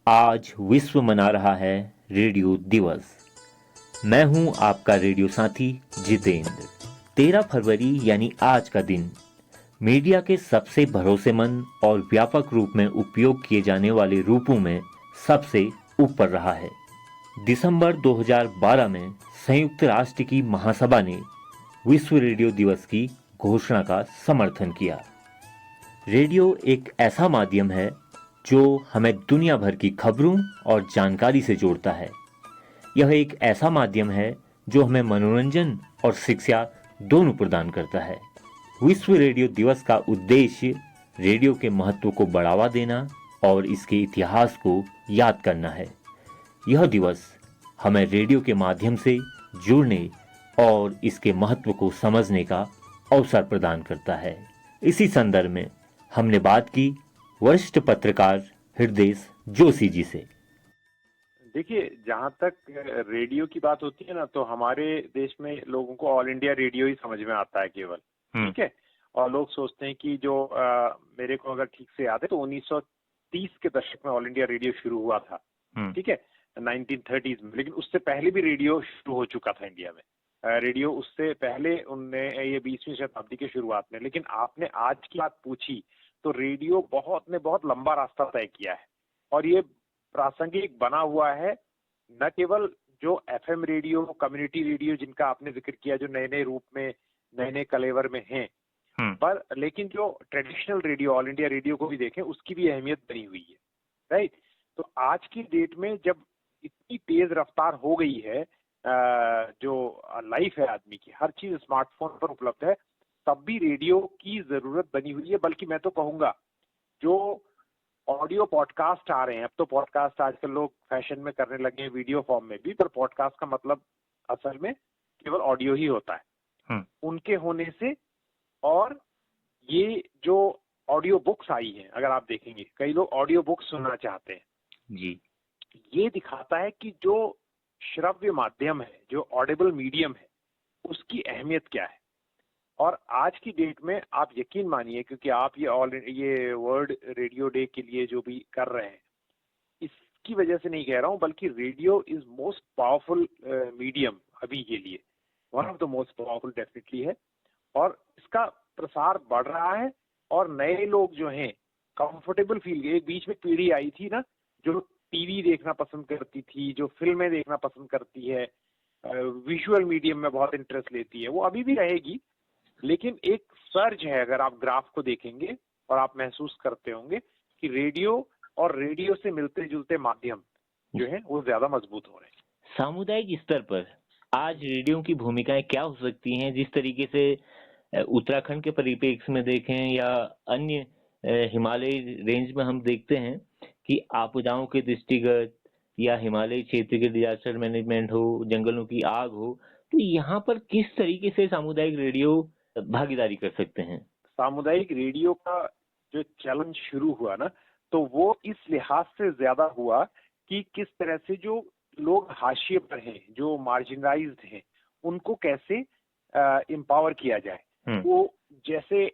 आज विश्व मना रहा है रेडियो दिवस। मैं हूं आपका रेडियो साथी जितेंद्र। 13 फरवरी यानी आज का दिन मीडिया के सबसे भरोसेमंद और व्यापक रूप में उपयोग किए जाने वाले रूपों में सबसे ऊपर रहा है। दिसंबर 2012 में संयुक्त राष्ट्र की महासभा ने विश्व रेडियो दिवस की घोषणा का समर्थन किया। रेडियो एक ऐसा माध्यम है जो हमें दुनिया भर की खबरों और जानकारी से जोड़ता है। यह एक ऐसा माध्यम है जो हमें मनोरंजन और शिक्षा दोनों प्रदान करता है। विश्व रेडियो दिवस का उद्देश्य रेडियो के महत्व को बढ़ावा देना और इसके इतिहास को याद करना है। यह दिवस हमें रेडियो के माध्यम से जुड़ने और इसके महत्व को समझने का अवसर प्रदान करता है। इसी संदर्भ में हमने बात की वरिष्ठ पत्रकार हृदय जोशी जी से। देखिए, जहाँ तक रेडियो की बात होती है ना, तो हमारे देश में लोगों को ऑल इंडिया रेडियो ही समझ में आता है केवल। ठीक है। और लोग सोचते हैं कि जो मेरे को अगर ठीक से याद है तो 1930 के दशक में ऑल इंडिया रेडियो शुरू हुआ था। ठीक है, 1930s में। लेकिन उससे पहले भी रेडियो शुरू हो चुका था इंडिया में। रेडियो उससे पहले उनने ये 20वीं शताब्दी के शुरुआत में। लेकिन आपने आज की बात पूछी तो रेडियो बहुत लंबा रास्ता तय किया है और ये प्रासंगिक बना हुआ है। न केवल जो एफएम रेडियो, कम्युनिटी रेडियो जिनका आपने जिक्र किया, जो नए नए रूप में, नए नए कलेवर में हैं, पर लेकिन जो traditional radio, all India radio को भी देखें, उसकी भी अहमियत बनी हुई है। राइट। तो आज की डेट में जब इतनी तेज रफ्तार हो गई है, जो लाइफ है आदमी की, हर चीज स्मार्टफोन पर उपलब्ध है, तब भी रेडियो की जरूरत बनी हुई है। बल्कि मैं तो कहूंगा जो ऑडियो पॉडकास्ट आ रहे हैं, अब तो पॉडकास्ट आजकल लोग फैशन में करने लगे हैं, वीडियो फॉर्म में भी, पर पॉडकास्ट का मतलब असल में केवल ऑडियो ही होता है। उनके होने से, और ये जो ऑडियो बुक्स आई हैं, अगर आप देखेंगे कई लोग ऑडियो बुक्स सुनना चाहते हैं जी। ये दिखाता है कि जो श्रव्य माध्यम है, जो ऑडिबल मीडियम है, उसकी अहमियत क्या है। और आज की डेट में आप यकीन मानिए, क्योंकि आप ये वर्ल्ड रेडियो डे के लिए जो भी कर रहे हैं, इसकी वजह से नहीं कह रहा हूं, बल्कि radio is most powerful medium अभी के लिए, one of the most powerful definitely है। और इसका प्रसार बढ़ रहा है और नए लोग जो हैं कंफर्टेबल फील। एक बीच में पीढ़ी आई थी ना जो टीवी देखना पसंद करती थी, जो फिल्में देखना पसंद करती है, विजुअल मीडियम में बहुत इंटरेस्ट लेती है, वो अभी भी रहेगी। लेकिन एक सर्ज है, अगर आप ग्राफ को देखेंगे और आप महसूस करते होंगे कि रेडियो और रेडियो से मिलते जुलते माध्यम जो है वो ज्यादा मजबूत हो रहे हैं। सामुदायिक स्तर पर आज रेडियो की भूमिकाएं क्या हो सकती हैं? जिस तरीके से उत्तराखंड के परिप्रेक्ष्य में देखें या अन्य हिमालय रेंज में हम देखते हैं कि आपदाओं के दृष्टिगत या हिमालय क्षेत्र के डिजास्टर मैनेजमेंट हो, जंगलों की आग हो, तो यहाँ पर किस तरीके से सामुदायिक रेडियो भागीदारी कर सकते हैं? सामुदायिक रेडियो का जो चलन शुरू हुआ ना, तो वो इस लिहाज से ज्यादा हुआ कि किस तरह से जो लोग हाशिए पर हैं, जो मार्जिनलाइज्ड हैं, उनको कैसे एम्पावर किया जाए। वो जैसे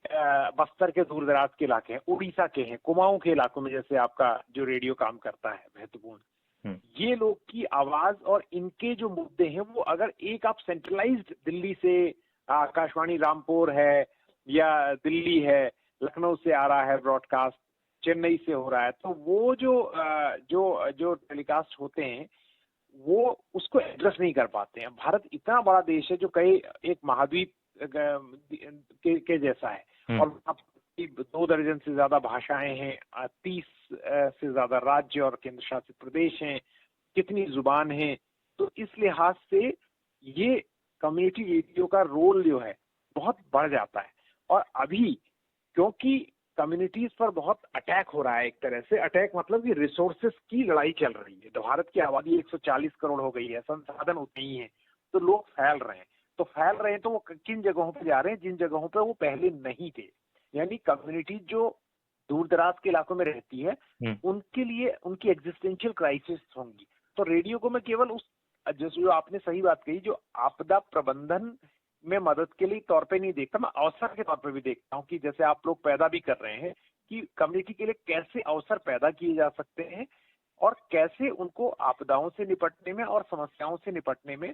बस्तर के दूर दराज के इलाके हैं, उड़ीसा के हैं, कुमाऊं के इलाकों में जैसे आपका जो रेडियो काम करता है महत्वपूर्ण, ये लोग की आवाज और इनके जो मुद्दे हैं, वो अगर एक आप सेंट्रलाइज्ड दिल्ली से, आकाशवाणी रामपुर है या दिल्ली है, लखनऊ से आ रहा है ब्रॉडकास्ट, चेन्नई से हो रहा है, तो वो जो टेलीकास्ट होते हैं वो उसको एड्रेस नहीं कर पाते हैं। भारत इतना बड़ा देश है जो कई एक महाद्वीप के जैसा है, और 2 दर्जन से ज्यादा भाषाएं हैं, 30 से ज्यादा राज्य और केंद्र शासित प्रदेश हैं, कितनी जुबान है। तो इस लिहाज से ये कम्युनिटी रेडियो का रोल जो है बहुत बढ़ जाता है। और अभी क्योंकि कम्युनिटीज पर बहुत अटैक हो रहा है, एक तरह से अटैक मतलब कि रिसोर्सेस की लड़ाई चल रही है। तो भारत की आबादी 140 करोड़ हो गई है, संसाधन उतने ही है, तो लोग फैल रहे हैं। तो फैल रहे हैं तो वो किन जगहों पर जा रहे हैं, जिन जगहों पर वो पहले नहीं थे। यानी कम्युनिटी जो दूर दराज के इलाकों में रहती है, उनके लिए उनकी एग्जिस्टेंशियल क्राइसिस होंगी। तो रेडियो को मैं केवल उस, जो आपने सही बात कही, जो आपदा प्रबंधन में मदद के लिए तौर पे नहीं देखता, मैं अवसर के तौर पे भी देखता हूँ कि जैसे आप लोग पैदा भी कर रहे हैं कि कम्युनिटी के लिए कैसे अवसर पैदा किए जा सकते हैं, और कैसे उनको आपदाओं से निपटने में और समस्याओं से निपटने में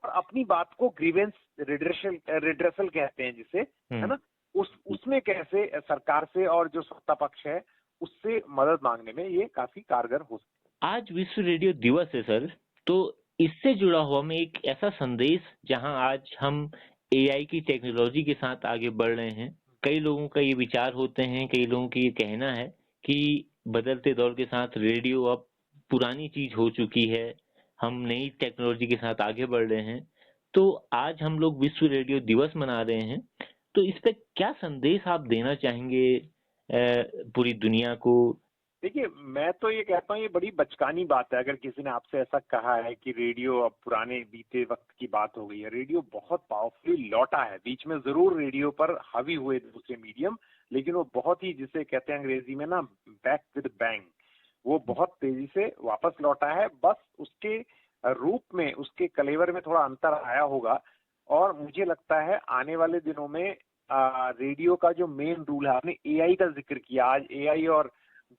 और अपनी बात को ग्रीवेंस रिड्रेसल कहते हैं जिसे, है ना, उसमें कैसे सरकार से और जो सत्ता पक्ष है उससे मदद मांगने में ये काफी कारगर हो सकता है। आज विश्व रेडियो दिवस है सर, तो इससे जुड़ा हुआ मैं एक ऐसा संदेश, जहां आज हम एआई की टेक्नोलॉजी के साथ आगे बढ़ रहे हैं, कई लोगों का ये विचार होते हैं, कई लोगों की ये कहना है कि बदलते दौर के साथ रेडियो अब पुरानी चीज हो चुकी है, हम नई टेक्नोलॉजी के साथ आगे बढ़ रहे हैं। तो आज हम लोग विश्व रेडियो दिवस मना रहे हैं, तो इस पे क्या संदेश आप देना चाहेंगे पूरी दुनिया को? देखिए, मैं तो ये कहता हूँ ये बड़ी बचकानी बात है अगर किसी ने आपसे ऐसा कहा है कि रेडियो अब पुराने बीते वक्त की बात हो गई है। रेडियो बहुत पावरफुली लौटा है। बीच में जरूर रेडियो पर हावी हुए दूसरे मीडियम, लेकिन वो बहुत ही, जिसे कहते हैं अंग्रेजी में ना, बैक विद बैंग, वो बहुत तेजी से वापस लौटा है। बस उसके रूप में, उसके कलेवर में थोड़ा अंतर आया होगा। और मुझे लगता है आने वाले दिनों में रेडियो का जो मेन रूल है, आपने एआई का जिक्र किया, आज एआई और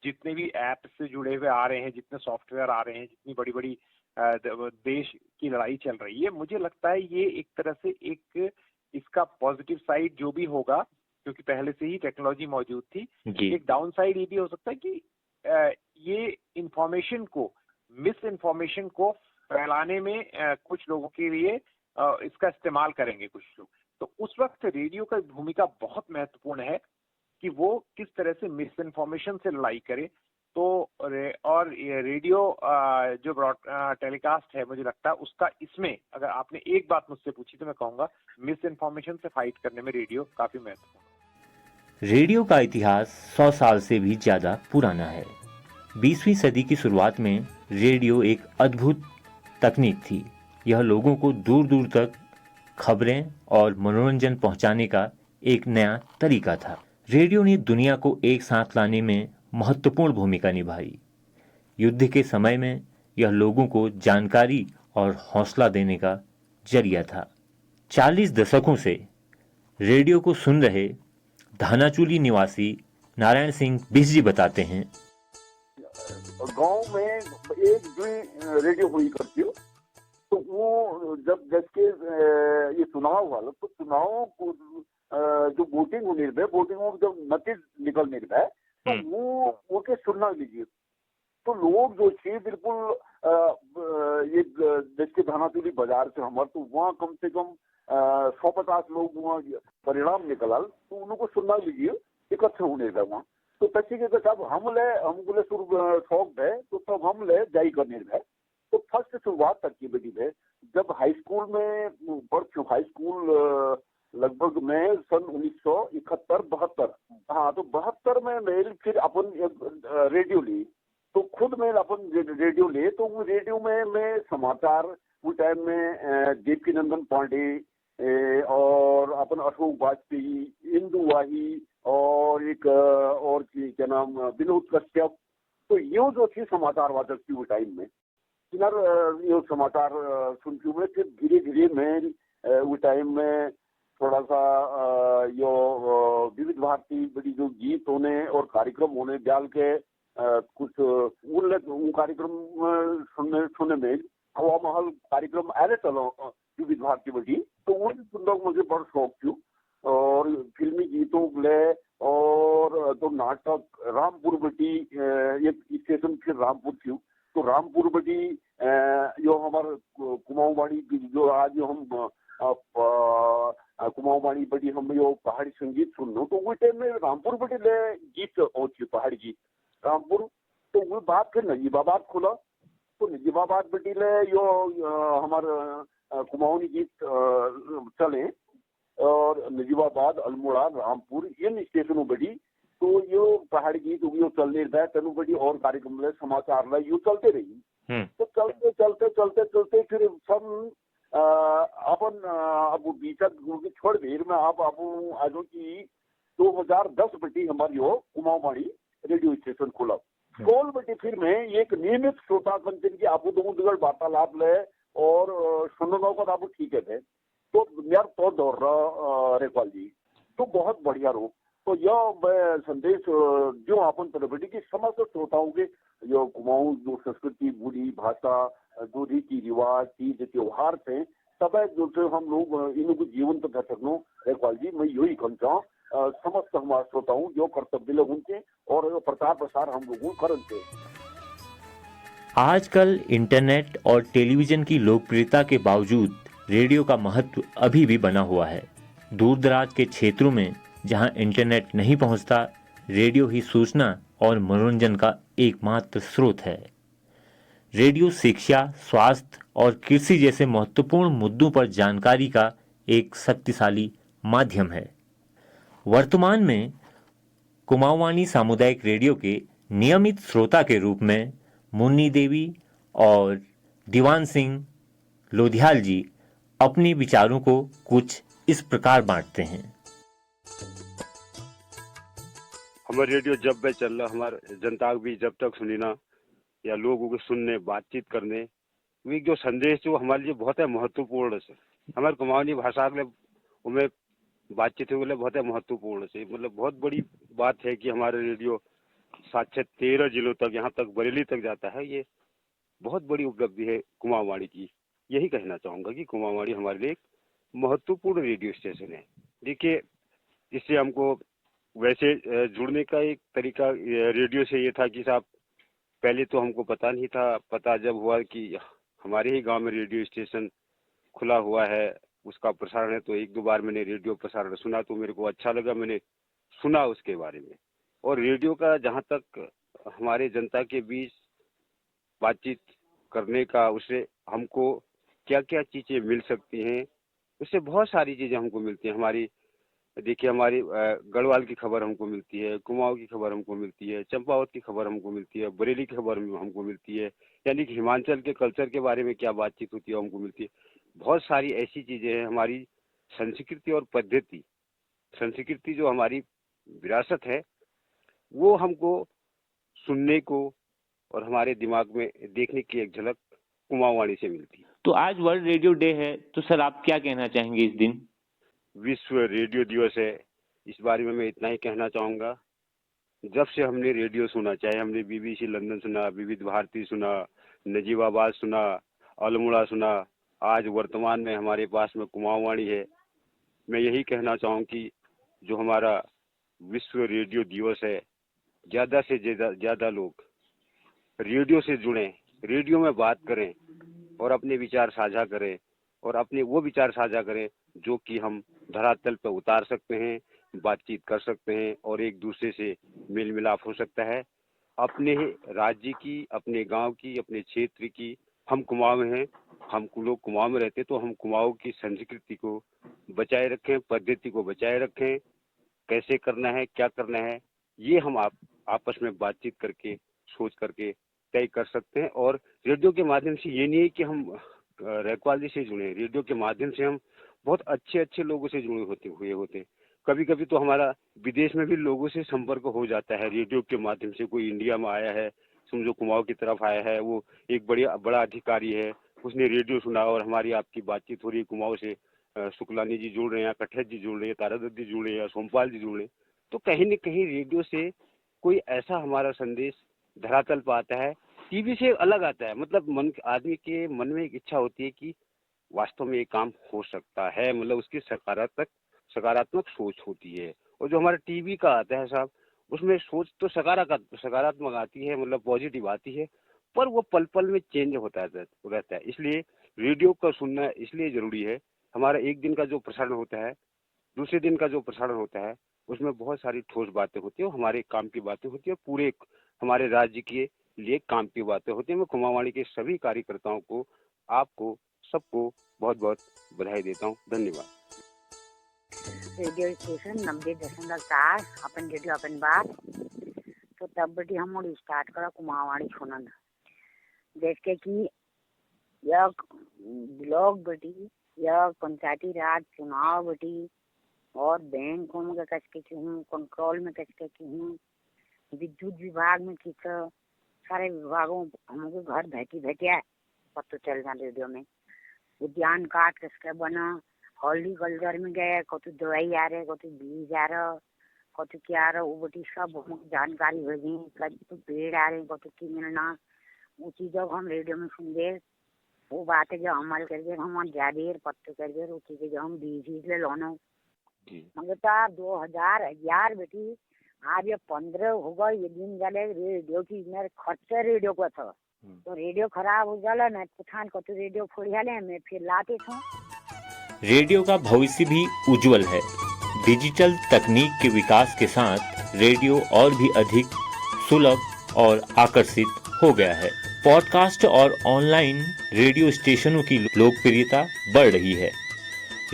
जितने भी ऐप से जुड़े हुए आ रहे हैं, जितने सॉफ्टवेयर आ रहे हैं, जितनी बड़ी बड़ी देश की लड़ाई चल रही है, मुझे लगता है ये एक तरह से एक इसका पॉजिटिव साइड जो भी होगा, क्योंकि पहले से ही टेक्नोलॉजी मौजूद थी, एक डाउन साइड ये भी हो सकता है कि ये इंफॉर्मेशन को, मिस इन्फॉर्मेशन को फैलाने में कुछ लोगों के लिए इसका इस्तेमाल करेंगे कुछ लोग। तो उस वक्त रेडियो का भूमिका बहुत महत्वपूर्ण है कि वो किस तरह से मिस इन्फॉर्मेशन से लड़ाई करे। तो और ये रेडियो जो टेलीकास्ट है, मुझे लगता है उसका, इसमें अगर आपने एक बात मुझसे पूछी तो मैं कहूँगा मिस इन्फॉर्मेशन से फाइट करने में रेडियो काफी महत्वपूर्ण। रेडियो का इतिहास 100 साल से भी ज्यादा पुराना है। 20वीं सदी की शुरुआत में रेडियो एक अद्भुत तकनीक थी। यह लोगों को दूर दूर तक खबरें और मनोरंजन पहुंचाने का एक नया तरीका था। रेडियो ने दुनिया को एक साथ लाने में महत्वपूर्ण भूमिका निभाई। युद्ध के समय में यह लोगों को जानकारी और हौसला देने का जरिया था। 40 दशकों से रेडियो को सुन रहे धानाचूली निवासी नारायण सिंह बिस्जी बताते हैं, गांव में एक जो रेडियो हुई करती हो, तो वो जब जैसे ये चुनाव वाला, तो चुनाव को जो वोटिंग होने रहे, वोटिंग में जब नतीज निकलने रहे, तो वो के सुनना लीजिए। तो लोग जो थे बिल्कुल ये जैसे धानाचूली बाजार से हमारे, तो वहाँ कम से कम 150 लोग वहाँ परिणाम निकल, तो उनको सुनना लीजिए इकट्ठे होने रहे वहाँ। तो तस्वीर के जब हमले शौक है, तो तब हमले जारी करने रहे। तो फर्स्ट शुरुआत तक की बेटी है, जब हाई स्कूल में पढ़, हाई स्कूल लगभग में सन 1971-72, हाँ, तो 72 में मैं फिर अपन रेडियो ली, तो खुद मैं अपन रेडियो ले, तो वो रेडियो में मैं समाचार, उस टाइम में देवकी नंदन पांडे और अपन अशोक वाजपेयी, इंदु वाही और एक और क्या नाम, विनोद कश्यप, तो ये जो थी समाचार वाचक थी उस टाइम में, ये समाचार सुनती हूँ मैं। फिर धीरे धीरे मैं उस टाइम में थोड़ा सा यो विविध भारती बड़ी जो गीत होने और कार्यक्रम होने डाल के कुछ कार्यक्रम सुनने में हवा महल कार्यक्रम आए चलो विविध भारती बड़ी, तो वो सुनने मुझे बड़ा शौक थी। और फिल्मी गीतों ले और तो नाटक रामपुर बटी, एक स्टेशन फिर रामपुर थी, तो रामपुर बटी जो हमारे कुमाऊं वाणी, जो आज हम कुमाऊं वाणी बटी हम यो पहाड़ी संगीत सुन लो, तो वो टाइम में रामपुर बटी ले गीत होती, पहाड़ी गीत रामपुर। तो वो बात फिर नजीबाबाद खुला, तो नजीबाबाद बटी ले यो हमारे कुमाऊनी गीत चले, और नजीबाबाद, अल्मोड़ा, रामपुर, इन स्टेशनों बड़ी, तो यो पहाड़ी गीत यो चलने रहा, तेनू बड़ी और कार्यक्रम ले, समाचार ले, यो चलते रही। तो चलते चलते चलते चलते फिर सब अपन अब बीच छोड़ देर में आप आजो की 2010 बटी हमारी हो कुमाऊं वाणी रेडियो स्टेशन खुला। 16 बटी फिर मैं एक नियमित श्रोता कंचन की आपको दो वार्तालाप ले और सुनना को आप ठीक है थे, तो यार तो दौड़ रहा रेखपाल जी, तो बहुत बढ़िया रो। तो यह मैं संदेश जो अपन तरफटी की समस्त श्रोताओं के जो कुमाऊं जो संस्कृति बोली भाषा जो रीति रिवाज तीज त्योहार थे सब जो से हम लोग इनको जीवंत कर सकूं रेखवाल जी मैं यही कहना चाहूँ समस्त हमारे श्रोताओं जो कर्तव्य लोग उनके और प्रचार प्रसार हम लोगों करते। आजकल इंटरनेट और टेलीविज़न की लोकप्रियता के बावजूद रेडियो का महत्व अभी भी बना हुआ है। दूर दराज के क्षेत्रों में जहां इंटरनेट नहीं पहुंचता, रेडियो ही सूचना और मनोरंजन का एकमात्र स्रोत है। रेडियो शिक्षा, स्वास्थ्य और कृषि जैसे महत्वपूर्ण मुद्दों पर जानकारी का एक शक्तिशाली माध्यम है। वर्तमान में कुमाऊवाणी सामुदायिक रेडियो के नियमित श्रोता के रूप में मुन्नी देवी और दीवान सिंह लोधियाल जी अपने विचारों को कुछ इस प्रकार बांटते हैं। हमारे रेडियो जब भी चल रहा, हमारे जनता भी जब तक सुनी ना या लोगों को सुनने बातचीत करने वो जो संदेश जो हमारे लिए बहुत है महत्वपूर्ण है। हमारे कुमाऊनी भाषा के उनमें बातचीत हो बहुत है महत्वपूर्ण है। मतलब बहुत बड़ी बात है कि हमारे रेडियो 7 से 13 जिलों तक यहाँ तक बरेली तक जाता है। ये बहुत बड़ी उपलब्धि है कुमाऊवाणी की। यही कहना चाहूँगा कि कुमाऊवाणी हमारे लिए एक महत्वपूर्ण रेडियो स्टेशन है। देखिए इससे हमको वैसे जुड़ने का एक तरीका रेडियो से ये था कि साहब पहले तो हमको पता नहीं था। पता जब हुआ कि हमारे ही गांव में रेडियो स्टेशन खुला हुआ है, उसका प्रसारण है, तो एक दो बार मैंने रेडियो प्रसारण सुना तो मेरे को अच्छा लगा। मैंने सुना उसके बारे में। और रेडियो का जहाँ तक हमारे जनता के बीच बातचीत करने का, उससे हमको क्या क्या चीज़ें मिल सकती हैं, उससे बहुत सारी चीज़ें हमको मिलती हैं। हमारी देखिए हमारी गढ़वाल की खबर हमको मिलती है, कुमाऊं की खबर हमको मिलती है, चंपावत की खबर हमको मिलती है, बरेली की खबर हमको मिलती है, यानी कि हिमाचल के कल्चर के बारे में क्या बातचीत होती है हमको मिलती है। बहुत सारी ऐसी चीज़ें हैं। हमारी संस्कृति और पद्धति, संस्कृति जो हमारी विरासत है वो हमको सुनने को और हमारे दिमाग में देखने की एक झलक कुमाऊवाणी से मिलती है। तो आज वर्ल्ड रेडियो डे है, तो सर आप क्या कहना चाहेंगे इस दिन? विश्व रेडियो दिवस है। इस बारे में मैं इतना ही कहना चाहूँगा, जब से हमने रेडियो सुना, चाहे हमने BBC लंदन सुना, विविध भारती सुना, नजीबाबाद सुना, अल्मोड़ा सुना, आज वर्तमान में हमारे पास में कुमाऊवाणी है। मैं यही कहना चाहूँ कि जो हमारा विश्व रेडियो दिवस है, ज़्यादा से ज़्यादा लोग रेडियो से जुड़ें, रेडियो में बात करें और अपने विचार साझा करें और अपने वो विचार साझा करें जो कि हम धरातल पर उतार सकते हैं, बातचीत कर सकते हैं और एक दूसरे से मेल मिलाप हो सकता है। अपने राज्य की, अपने गांव की, अपने क्षेत्र की, हम कुमाऊं में हैं, हम लोग कुमाऊं में रहते, तो हम कुमाऊं की संस्कृति को बचाए रखें, पद्धति को बचाए रखें। कैसे करना है, क्या करना है, ये हम आपस में बातचीत करके, सोच करके तय कर सकते हैं। और रेडियो के माध्यम से ये नहीं है कि हम रेखवाल जी से जुड़े, रेडियो के माध्यम से हम बहुत अच्छे अच्छे लोगों से जुड़े होते हैं। कभी कभी तो हमारा विदेश में भी लोगों से संपर्क हो जाता है रेडियो के माध्यम से। कोई इंडिया में आया है, समझो कुमाऊं की तरफ आया है, वो एक बड़ा अधिकारी है, उसने रेडियो सुना और हमारी आपकी बातचीत हो रही है कुमाऊं से। शुक्लानी जी जुड़ रहे हैं, कठेत जी जुड़ रहे हैं, तारादत्त जी जुड़ रहे हैं, सोमपाल जी जुड़ रहे हैं। तो कहीं न कहीं रेडियो से कोई ऐसा हमारा संदेश धरातल पर आता है, टीवी से अलग आता है। मतलब आदमी के मन में एक इच्छा होती है कि वास्तव में ये काम हो सकता है, मतलब उसकी सकारात्मक सोच होती है। और जो हमारा टीवी का आता है साहब, उसमें सोच तो सकारात्मक आती है, मतलब पॉजिटिव आती है, पर वो पल पल में चेंज होता रहता है। इसलिए रेडियो का सुनना इसलिए जरूरी है। हमारा एक दिन का जो प्रसारण होता है, दूसरे दिन का जो प्रसारण होता है, उसमें बहुत सारी ठोस बातें होती है, हमारे काम की बातें होती है, पूरे हमारे राज्य के लिए काम की बातें होती है। मैं कुमाऊवाणी के सभी कार्यकर्ताओं को, आपको सबको बहुत बहुत बधाई देता हूँ। धन्यवाद। रेडियो स्टेशन 90.4 अपन रेडियो अपन बात तो तब बटी हम और स्टार्ट करा कुमाऊवाणी सुनन। जैसे कि यह ब्लॉक बटी, यह पंचायती राज चुनाव बटी और बैंकों में कस के हूँ, कंट्रोल में कस के हूँ, विद्युत विभाग में किस सारे विभागों हमको घर भेटिया पता चल जाए रेडियो में। उद्यान काट कस के बना, हॉर्टिकल्चर में गए, कतु दवाई आ रहे, कतु बीज आ रहा, कतु क्या रहा वो बटी सब हम जानकारी भेजी कतु पेड़ आ रहे कतु की मिलना वो चीज जब हम रेडियो में सुन दे वो बातें जब अमल कर दे हम ज्यादा पत्ते कर दे वो चीजें जब हम बीज ले लोनो मगर तो 2011 बेटी आज ये 15 होगा ये दिन जाले रेडियो की मेरे खर्चे रेडियो को था तो रेडियो खराब हो जाला ना पुठान को तो रेडियो फोड़िया ले मैं फिर लाते थे। रेडियो का भविष्य भी उज्जवल है। डिजिटल तकनीक के विकास के साथ रेडियो और भी अधिक सुलभ और आकर्षित हो गया है। पॉडकास्ट और ऑनलाइन रेडियो स्टेशनों की लोकप्रियता बढ़ रही है।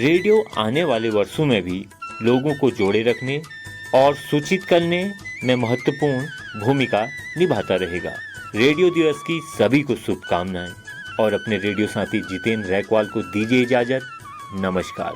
रेडियो आने वाले वर्षों में भी लोगों को जोड़े रखने और सूचित करने में महत्वपूर्ण भूमिका निभाता रहेगा। रेडियो दिवस की सभी को शुभकामनाएं और अपने रेडियो साथी जितेंद्र रैकवाल को दीजिए इजाजत। नमस्कार।